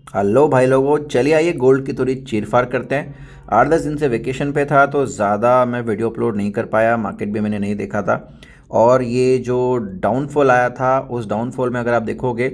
Hello भाई लोगों, चलिए आइए गोल्ड की थोड़ी चीरफाड़ करते हैं। 8-10 दिन से वेकेशन पे था तो ज़्यादा मैं वीडियो अपलोड नहीं कर पाया, मार्केट भी मैंने नहीं देखा था। और ये जो डाउनफॉल आया था उस डाउनफॉल में अगर आप देखोगे,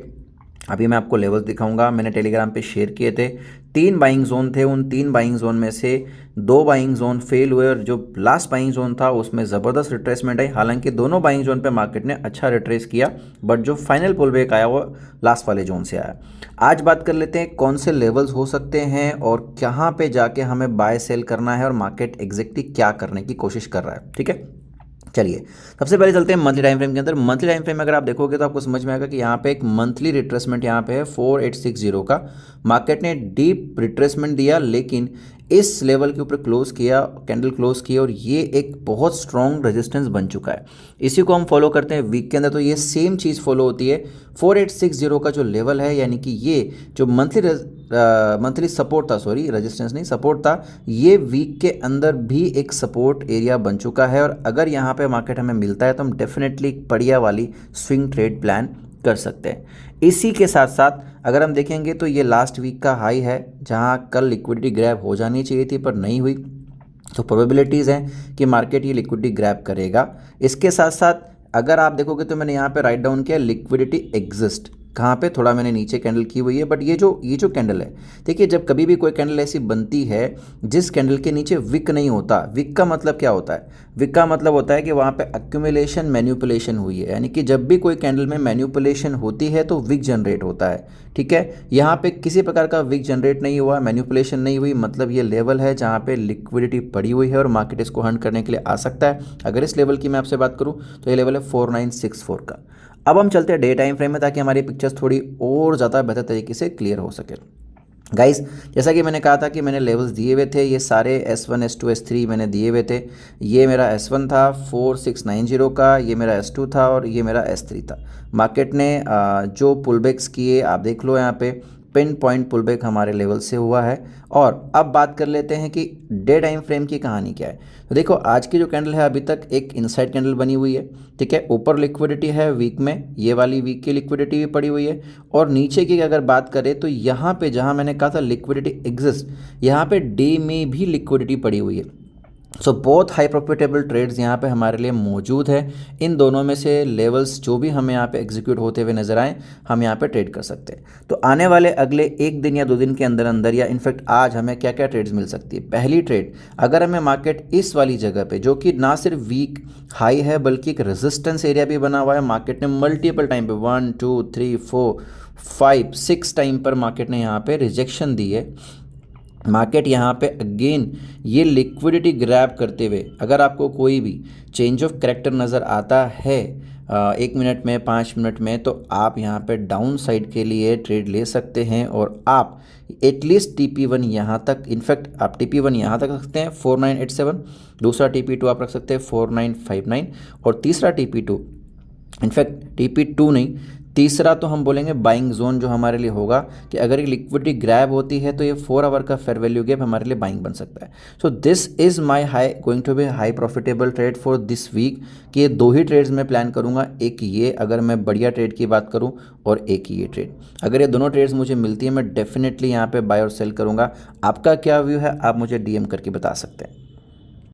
अभी मैं आपको लेवल्स दिखाऊंगा, मैंने टेलीग्राम पे शेयर किए थे। 3 बाइंग जोन थे, उन 3 बाइंग जोन में से 2 बाइंग जोन फेल हुए और जो लास्ट बाइंग जोन था उसमें ज़बरदस्त रिट्रेसमेंट आई। हालांकि दोनों बाइंग जोन पे मार्केट ने अच्छा रिट्रेस किया, बट जो फाइनल पुल बैक आया वो लास्ट वाले जोन से आया। आज बात कर लेते हैं कौन से लेवल्स हो सकते हैं और कहाँ पे जाके हमें बाय सेल करना है और मार्केट एग्जैक्टली क्या करने की कोशिश कर रहा है। ठीक है, चलिए सबसे पहले चलते हैं मंथली टाइम फ्रेम के अंदर। मंथली टाइम फ्रेम में अगर आप देखोगे तो आपको समझ में आएगा कि यहाँ पे एक मंथली रिट्रेसमेंट यहाँ पे है 4860 का। मार्केट ने डीप रिट्रेसमेंट दिया लेकिन इस लेवल के ऊपर क्लोज किया, कैंडल क्लोज किया और ये एक बहुत स्ट्रॉन्ग रेजिस्टेंस बन चुका है। इसी को हम फॉलो करते हैं वीक के अंदर, तो ये सेम चीज़ फॉलो होती है। 4860 का जो लेवल है, यानी कि ये जो मंथली सपोर्ट था, सॉरी रेजिस्टेंस नहीं सपोर्ट था, ये वीक के अंदर भी एक सपोर्ट एरिया बन चुका है। और अगर यहाँ पे मार्केट हमें मिलता है तो हम डेफिनेटली एक बढ़िया वाली स्विंग ट्रेड प्लान कर सकते हैं। इसी के साथ साथ अगर हम देखेंगे तो ये लास्ट वीक का हाई है जहाँ कल लिक्विडिटी ग्रैब हो जानी चाहिए थी पर नहीं हुई, तो प्रोबेबिलिटीज़ हैं कि मार्केट ये लिक्विडिटी ग्रैब करेगा। इसके साथ साथ अगर आप देखोगे तो मैंने यहाँ पे राइट डाउन किया लिक्विडिटी एग्जिस्ट, कहाँ पे थोड़ा मैंने नीचे कैंडल की हुई है, बट ये जो कैंडल है, देखिए जब कभी भी कोई कैंडल ऐसी बनती है जिस कैंडल के नीचे विक नहीं होता, विक का मतलब क्या होता है, विक का मतलब होता है कि वहाँ पे एक्यूमुलेशन मैन्युपुलेशन हुई है, यानी कि जब भी कोई कैंडल में मैन्युपुलेशन होती है तो विक जनरेट होता है। ठीक है, यहाँ पे किसी प्रकार का विक जनरेट नहीं हुआ, मैन्युपुलेशन नहीं हुई, मतलब ये लेवल है जहाँ पे लिक्विडिटी पड़ी हुई है और मार्केट इसको हंट करने के लिए आ सकता है। अगर इस लेवल की मैं आपसे बात करूँ तो ये लेवल है 4964 का। अब हम चलते हैं डे टाइम फ्रेम में ताकि हमारी पिक्चर्स थोड़ी और ज़्यादा बेहतर तरीके से क्लियर हो सके। गाइस, जैसा कि मैंने कहा था कि मैंने लेवल्स दिए हुए थे, ये सारे S1 S2 S3 मैंने दिए हुए थे। ये मेरा S1 था 4690 का, ये मेरा S2 था और ये मेरा S3 था। मार्केट ने जो पुलबैक्स किए आप देख लो, यहाँ पे पिन पॉइंट पुलबैक हमारे लेवल से हुआ है। और अब बात कर लेते हैं कि डे टाइम फ्रेम की कहानी क्या है। तो देखो आज की जो कैंडल है अभी तक एक इनसाइड कैंडल बनी हुई है। ठीक है, ऊपर लिक्विडिटी है वीक में, ये वाली वीक की लिक्विडिटी भी पड़ी हुई है। और नीचे की अगर बात करें तो यहाँ पे जहाँ मैंने कहा था लिक्विडिटी एग्जिस्ट, यहाँ पे डे में भी लिक्विडिटी पड़ी हुई है। सो बहुत हाई प्रॉफिटेबल ट्रेड्स यहाँ पे हमारे लिए मौजूद है। इन दोनों में से लेवल्स जो भी हमें यहाँ पे एग्जीक्यूट होते हुए नजर आए, हम यहाँ पे ट्रेड कर सकते हैं। तो आने वाले अगले 1 दिन या 2 दिन के अंदर अंदर या इनफैक्ट आज हमें क्या क्या ट्रेड्स मिल सकती है। पहली ट्रेड, अगर हमें मार्केट इस वाली जगह पे जो कि ना सिर्फ वीक हाई है बल्कि एक रेजिस्टेंस एरिया भी बना हुआ है, मार्केट ने मल्टीपल टाइम पे 1 2 3 4 5 6 टाइम पर मार्केट ने यहाँ पे रिजेक्शन दी है। मार्केट यहाँ पे अगेन ये लिक्विडिटी ग्रैब करते हुए अगर आपको कोई भी चेंज ऑफ कैरेक्टर नज़र आता है 1 मिनट में 5 मिनट में, तो आप यहाँ पे डाउन साइड के लिए ट्रेड ले सकते हैं। और आप एटलीस्ट TP1 यहाँ तक, इनफैक्ट आप TP1 यहाँ तक रख सकते हैं 4987, दूसरा TP2 आप रख सकते हैं 4959 और तीसरा TP2, इनफैक्ट TP2 नहीं, तीसरा तो हम बोलेंगे बाइंग जोन जो हमारे लिए होगा कि अगर ये लिक्विडिटी ग्रैब होती है तो ये 4 आवर का फेयर वैल्यू गैप हमारे लिए बाइंग बन सकता है। So this is my high going to be high profitable trade for this week, कि ये 2 ही ट्रेड्स में प्लान करूंगा, एक ये अगर मैं बढ़िया ट्रेड की बात करूं और एक ये ट्रेड। अगर ये दोनों ट्रेड्स मुझे मिलती है मैं डेफिनेटली यहाँ पे बाय और सेल करूँगा। आपका क्या व्यू है आप मुझे DM करके बता सकते हैं।